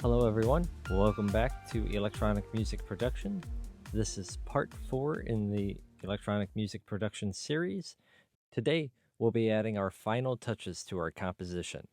Hello everyone, welcome back to Electronic Music Production. This is part 4 in the Electronic Music Production series. Today we'll be adding our final touches to our composition.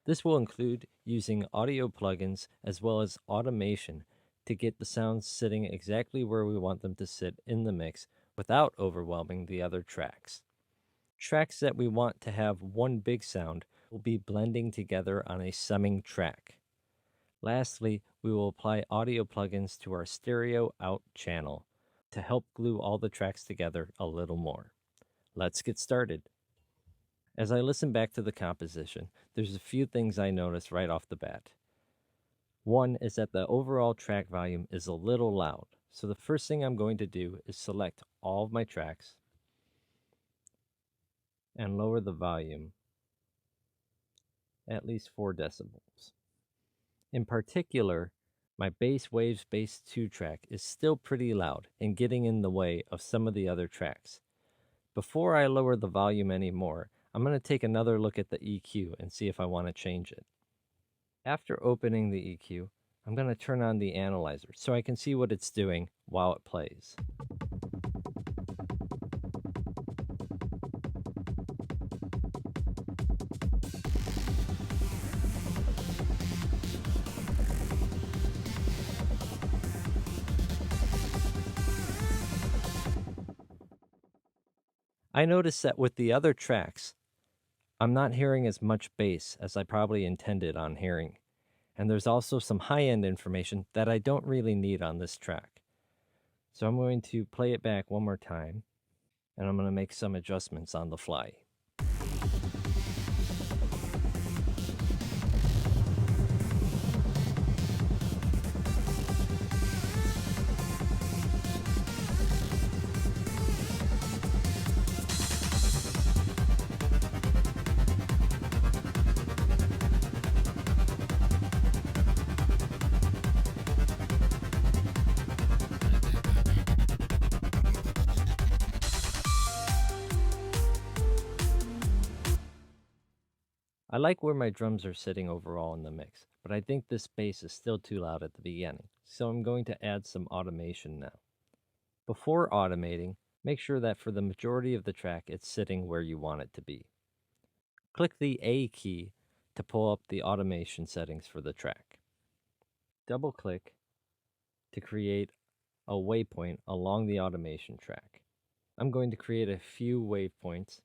This will include using audio plugins as well as automation to get the sounds sitting exactly where we want them to sit in the mix without overwhelming the other tracks. Tracks that we want to have one big sound will be blending together on a summing track. Lastly, we will apply audio plugins to our stereo out channel to help glue all the tracks together a little more. Let's get started. As I listen back to the composition, there's a few things I notice right off the bat. One is that the overall track volume is a little loud, so the first thing I'm going to do is select all of my tracks and lower the volume at least 4 decibels. In particular, my bass waves bass 2 track is still pretty loud and getting in the way of some of the other tracks. Before I lower the volume anymore, I'm going to take another look at the EQ and see if I want to change it. After opening the EQ, I'm going to turn on the analyzer so I can see what it's doing while it plays. I noticed that with the other tracks, I'm not hearing as much bass as I probably intended on hearing, and there's also some high-end information that I don't really need on this track. So I'm going to play it back one more time, and I'm going to make some adjustments on the fly. I like where my drums are sitting overall in the mix, but I think this bass is still too loud at the beginning, so I'm going to add some automation now. Before automating, make sure that for the majority of the track it's sitting where you want it to be. Click the A key to pull up the automation settings for the track. Double-click to create a waypoint along the automation track. I'm going to create a few waypoints.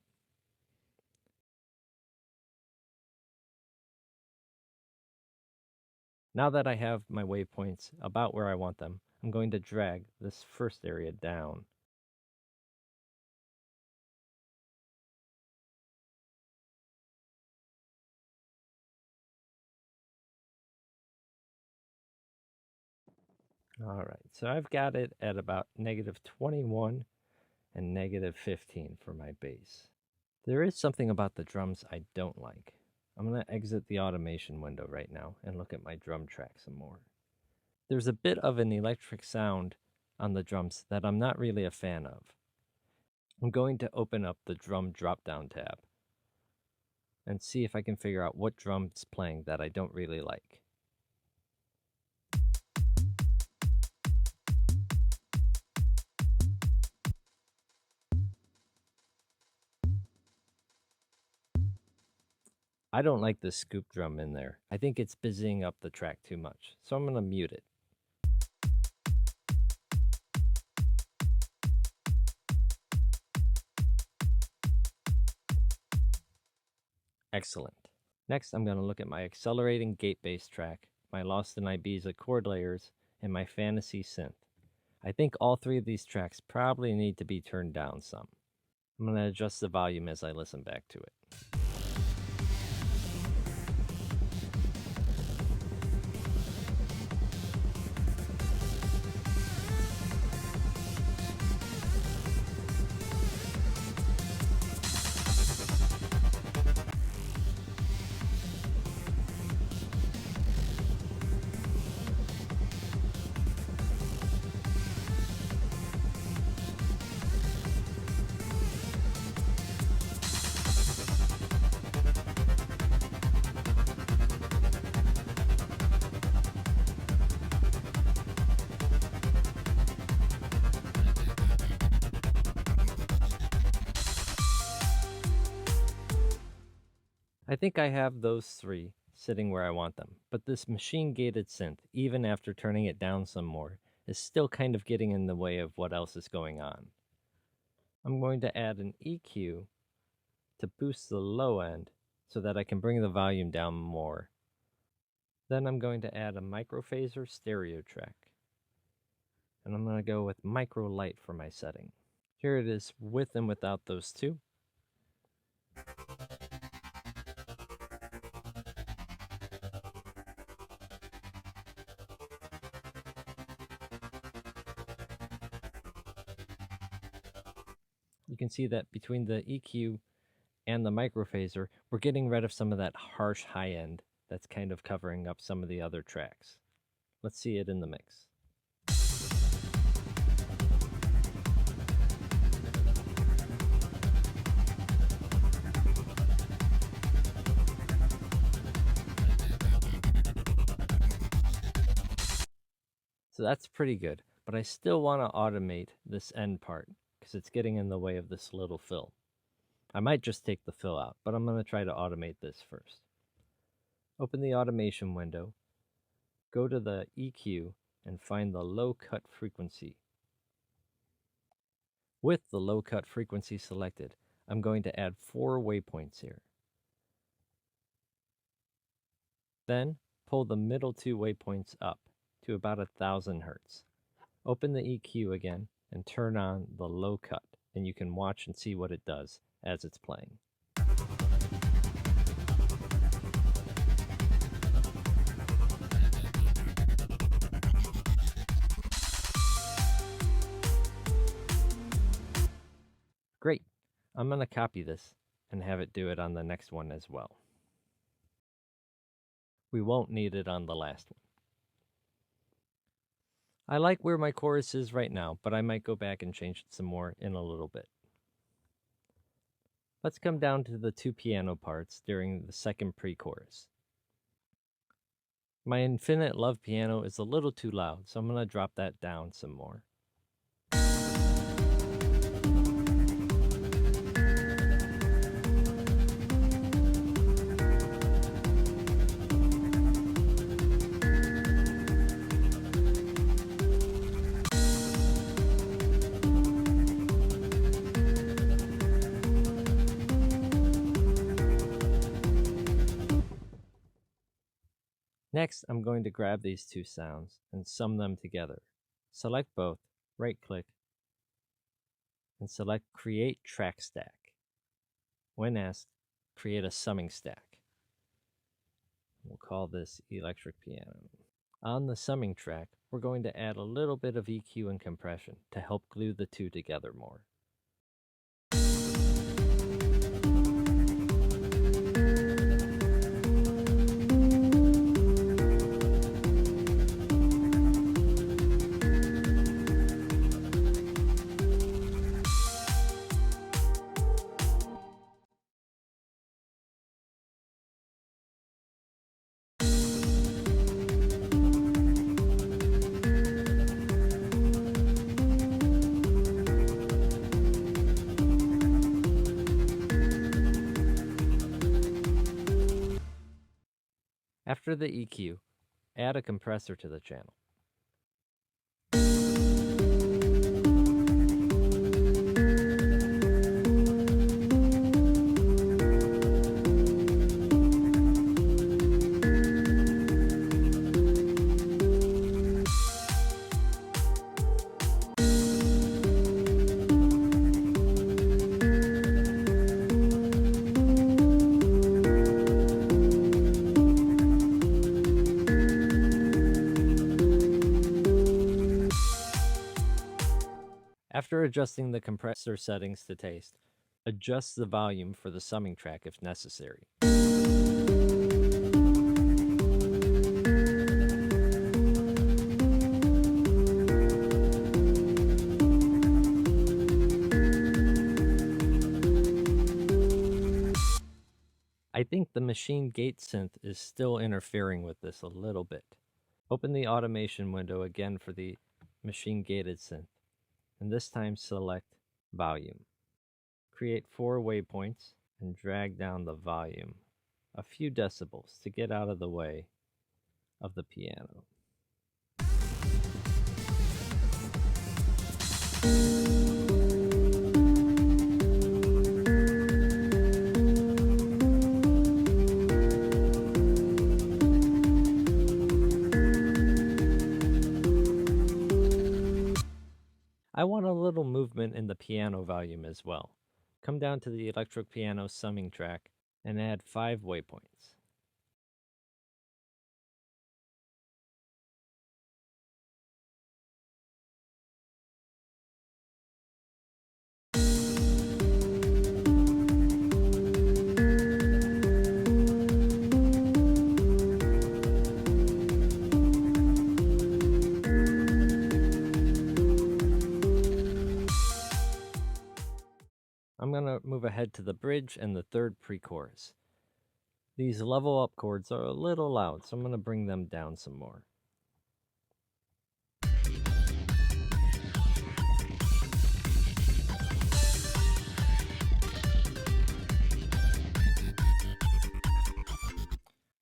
Now that I have my waypoints about where I want them, I'm going to drag this first area down. All right, so I've got it at about -21 and -15 for my bass. There is something about the drums I don't like. I'm going to exit the automation window right now and look at my drum track some more. There's a bit of an electric sound on the drums that I'm not really a fan of. I'm going to open up the drum drop-down tab and see if I can figure out what drum's playing that I don't really like. I don't like the scoop drum in there. I think it's busying up the track too much, so I'm going to mute it. Excellent. Next, I'm going to look at my accelerating gate bass track, my Lost in Ibiza chord layers, and my fantasy synth. I think all 3 of these tracks probably need to be turned down some. I'm going to adjust the volume as I listen back to it. I think I have those three sitting where I want them, but this machine-gated synth, even after turning it down some more, is still kind of getting in the way of what else is going on. I'm going to add an EQ to boost the low end so that I can bring the volume down more. Then I'm going to add a microphaser stereo track. And I'm going to go with micro light for my setting. Here it is with and without those two. You can see that between the EQ and the microphaser, we're getting rid of some of that harsh high end that's kind of covering up some of the other tracks. Let's see it in the mix. So that's pretty good, but I still want to automate this end part because it's getting in the way of this little fill. I might just take the fill out, but I'm going to try to automate this first. Open the automation window, go to the EQ, and find the low cut frequency. With the low cut frequency selected, I'm going to add 4 waypoints here. Then pull the middle 2 waypoints up to about 1000 Hertz. Open the EQ again and turn on the low cut, and you can watch and see what it does as it's playing. Great. I'm going to copy this and have it do it on the next one as well. We won't need it on the last one. I like where my chorus is right now, but I might go back and change it some more in a little bit. Let's come down to the 2 piano parts during the second pre-chorus. My Infinite Love piano is a little too loud, so I'm going to drop that down some more. Next, I'm going to grab these two sounds and sum them together. Select both, right-click, and select Create Track Stack. When asked, create a summing stack. We'll call this Electric Piano. On the summing track, we're going to add a little bit of EQ and compression to help glue the two together more. After the EQ, add a compressor to the channel. After adjusting the compressor settings to taste, adjust the volume for the summing track if necessary. I think the machine gate synth is still interfering with this a little bit. Open the automation window again for the machine gated synth, and this time select volume. Create 4 waypoints and drag down the volume. a few decibels to get out of the way of the piano. I want a little movement in the piano volume as well. Come down to the electric piano summing track and add 5 waypoints. I'm going to move ahead to the bridge and the third pre-chorus. These level up chords are a little loud, so I'm going to bring them down some more.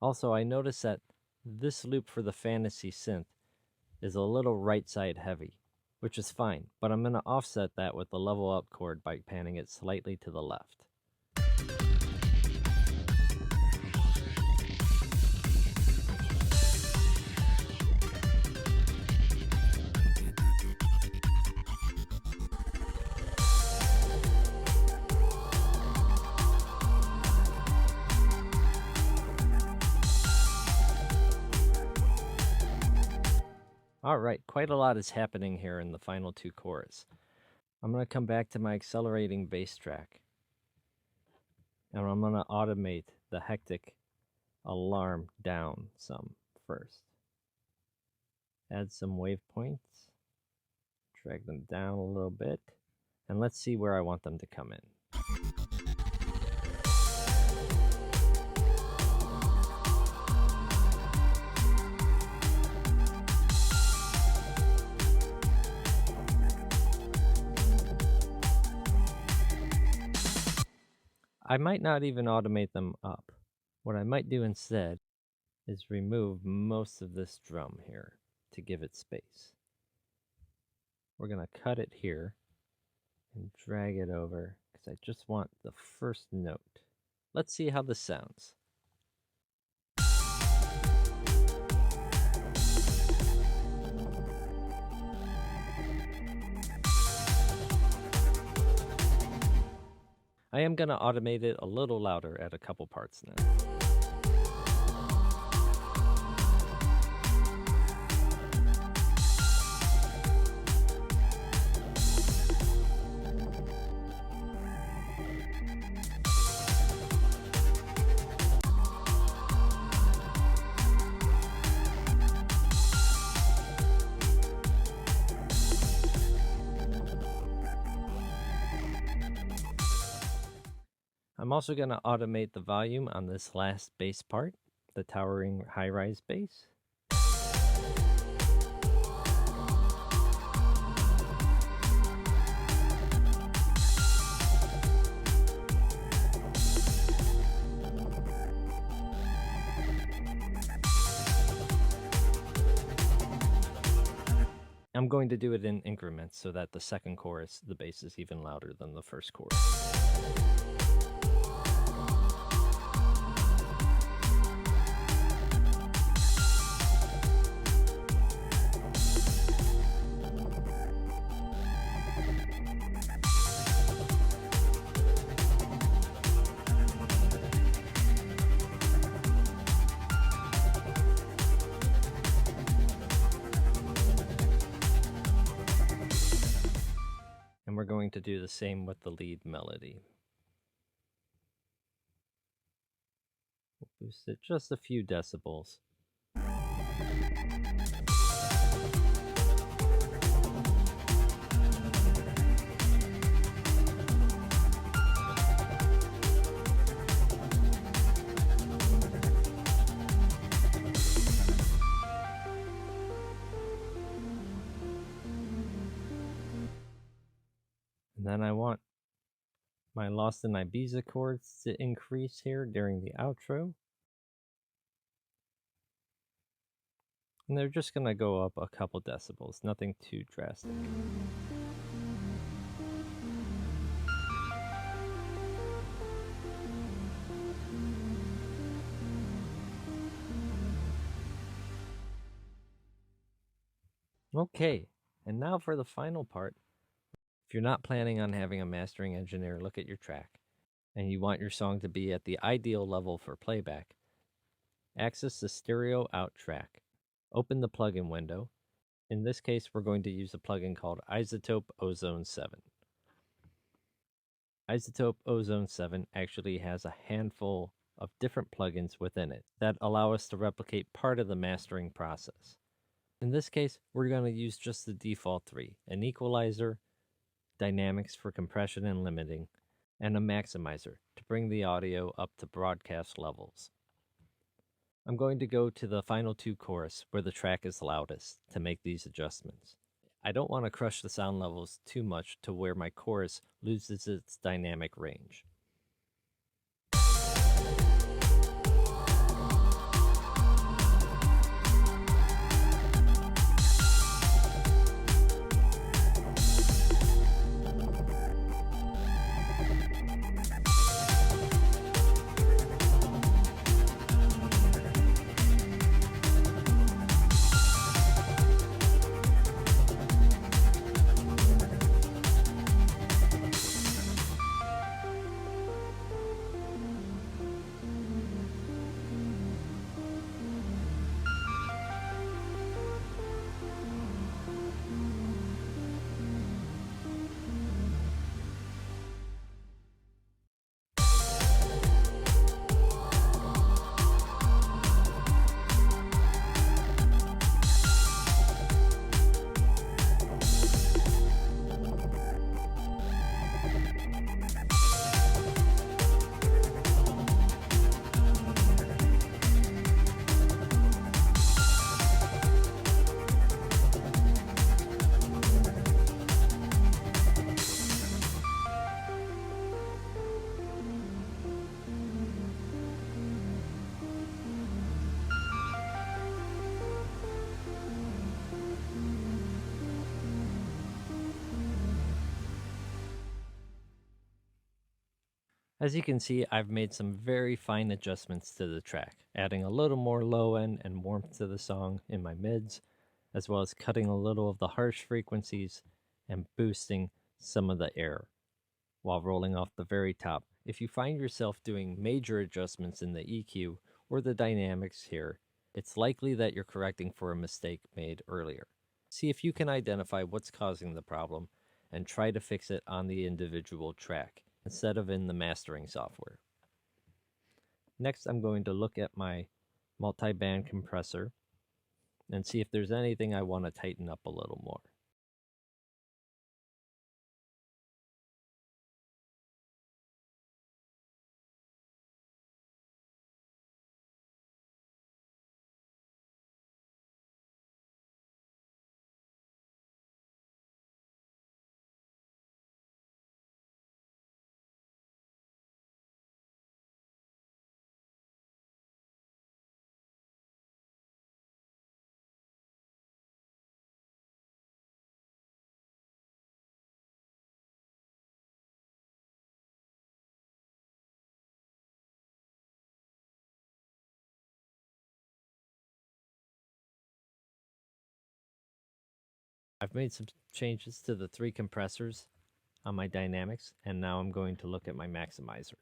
Also, I noticed that this loop for the fantasy synth is a little right side heavy, which is fine, but I'm going to offset that with the level up chord by panning it slightly to the left. Alright, quite a lot is happening here in the final 2 chords. I'm going to come back to my accelerating bass track. And I'm going to automate the hectic alarm down some first. Add some wave points. Drag them down a little bit. And let's see where I want them to come in. I might not even automate them up. What I might do instead is remove most of this drum here to give it space. We're going to cut it here and drag it over because I just want the first note. Let's see how this sounds. I am going to automate it a little louder at a couple parts now. I'm also going to automate the volume on this last bass part, the towering high-rise bass. I'm going to do it in increments so that the second chorus, the bass is even louder than the first chorus. And we're going to do the same with the lead melody. We'll boost it just a few decibels. And then I want my Lost in Ibiza chords to increase here during the outro. And they're just going to go up a couple decibels, nothing too drastic. Okay, and now for the final part. If you're not planning on having a mastering engineer look at your track, and you want your song to be at the ideal level for playback, access the stereo out track. Open the plugin window. In this case, we're going to use a plugin called Isotope Ozone 7. Isotope Ozone 7 actually has a handful of different plugins within it that allow us to replicate part of the mastering process. In this case, we're going to use just the default three: an equalizer, dynamics for compression and limiting, and a maximizer to bring the audio up to broadcast levels. I'm going to go to the final two chorus where the track is loudest to make these adjustments. I don't want to crush the sound levels too much to where my chorus loses its dynamic range. As you can see, I've made some very fine adjustments to the track, adding a little more low end and warmth to the song in my mids, as well as cutting a little of the harsh frequencies and boosting some of the air while rolling off the very top. If you find yourself doing major adjustments in the EQ or the dynamics here, it's likely that you're correcting for a mistake made earlier. See if you can identify what's causing the problem and try to fix it on the individual track instead of in the mastering software. Next, I'm going to look at my multi-band compressor and see if there's anything I want to tighten up a little more. I've made some changes to the three compressors on my dynamics, and now I'm going to look at my maximizer.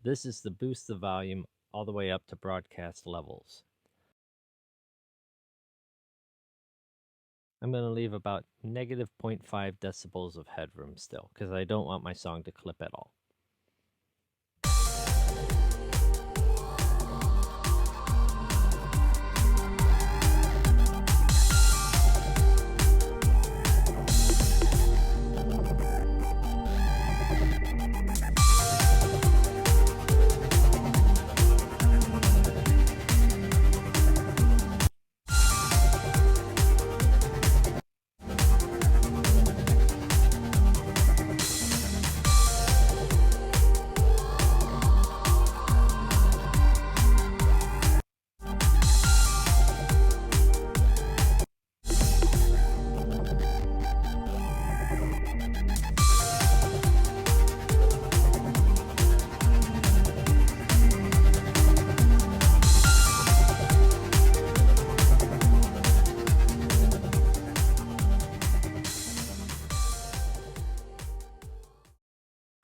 This is to boost the volume all the way up to broadcast levels. I'm going to leave about negative 0.5 decibels of headroom still, because I don't want my song to clip at all.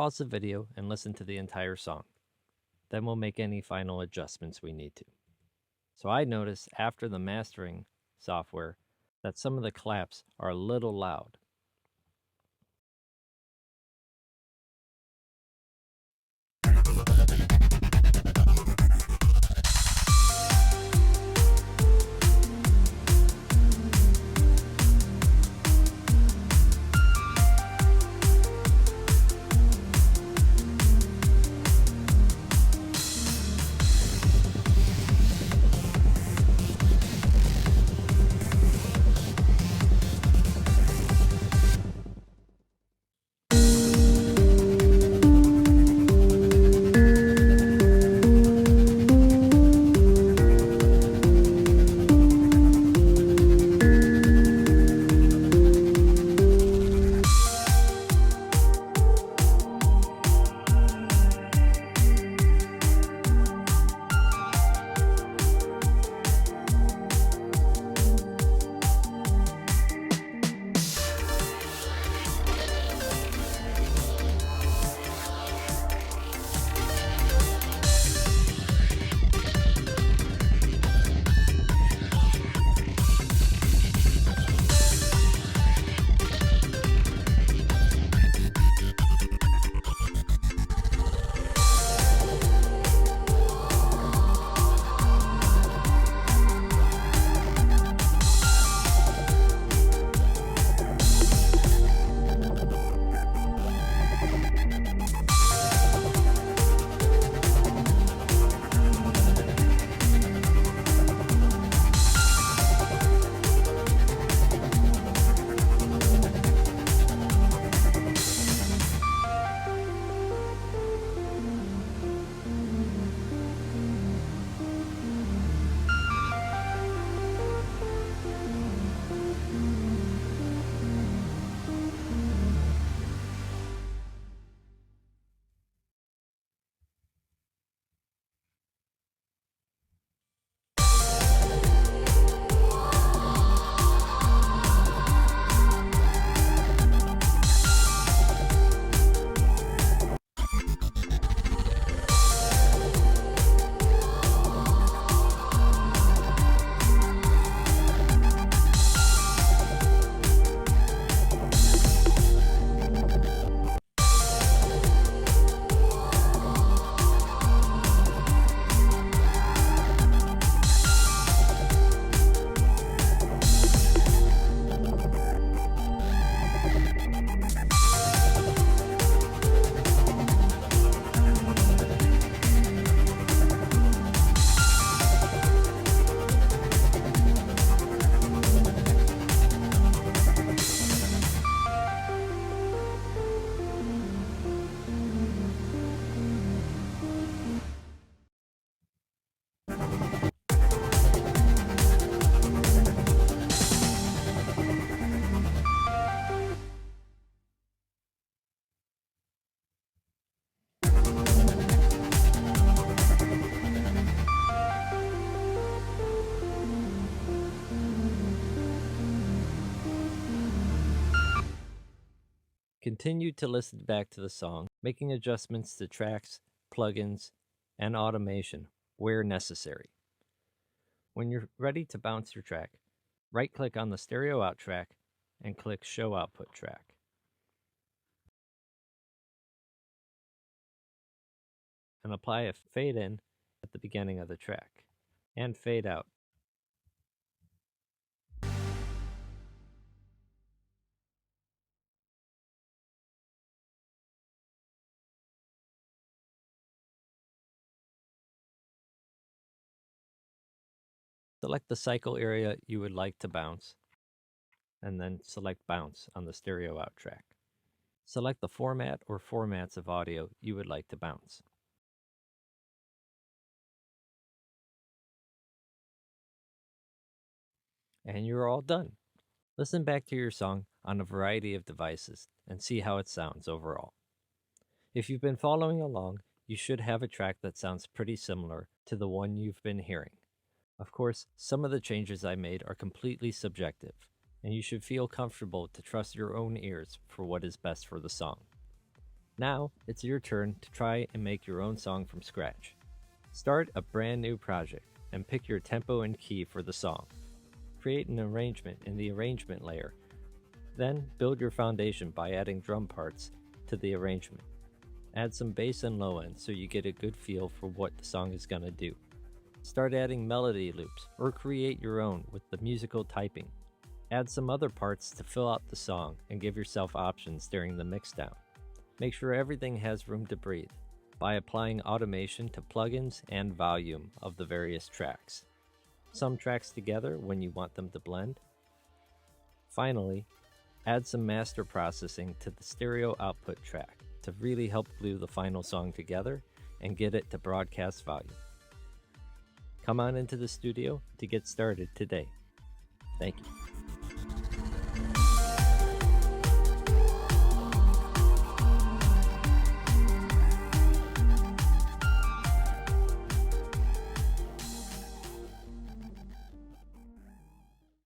pause the video and listen to the entire song. Then we'll make any final adjustments we need to. So I noticed after the mastering software that some of the claps are a little loud. Continue to listen back to the song, making adjustments to tracks, plugins, and automation where necessary. When you're ready to bounce your track, right-click on the stereo out track and click Show Output Track. And apply a fade in at the beginning of the track and fade out. Select the cycle area you would like to bounce, and then select Bounce on the stereo out track. Select the format or formats of audio you would like to bounce. And you're all done. Listen back to your song on a variety of devices and see how it sounds overall. If you've been following along, you should have a track that sounds pretty similar to the one you've been hearing. Of course, some of the changes I made are completely subjective, and you should feel comfortable to trust your own ears for what is best for the song. Now it's your turn to try and make your own song from scratch. Start a brand new project and pick your tempo and key for the song. Create an arrangement in the arrangement layer. Then build your foundation by adding drum parts to the arrangement. Add some bass and low end so you get a good feel for what the song is going to do. Start adding melody loops or create your own with the musical typing. Add some other parts to fill out the song and give yourself options during the mixdown. Make sure everything has room to breathe by applying automation to plugins and volume of the various tracks. Some tracks together when you want them to blend. Finally, add some master processing to the stereo output track to really help glue the final song together and get it to broadcast volume. Come on into the studio to get started today. Thank you.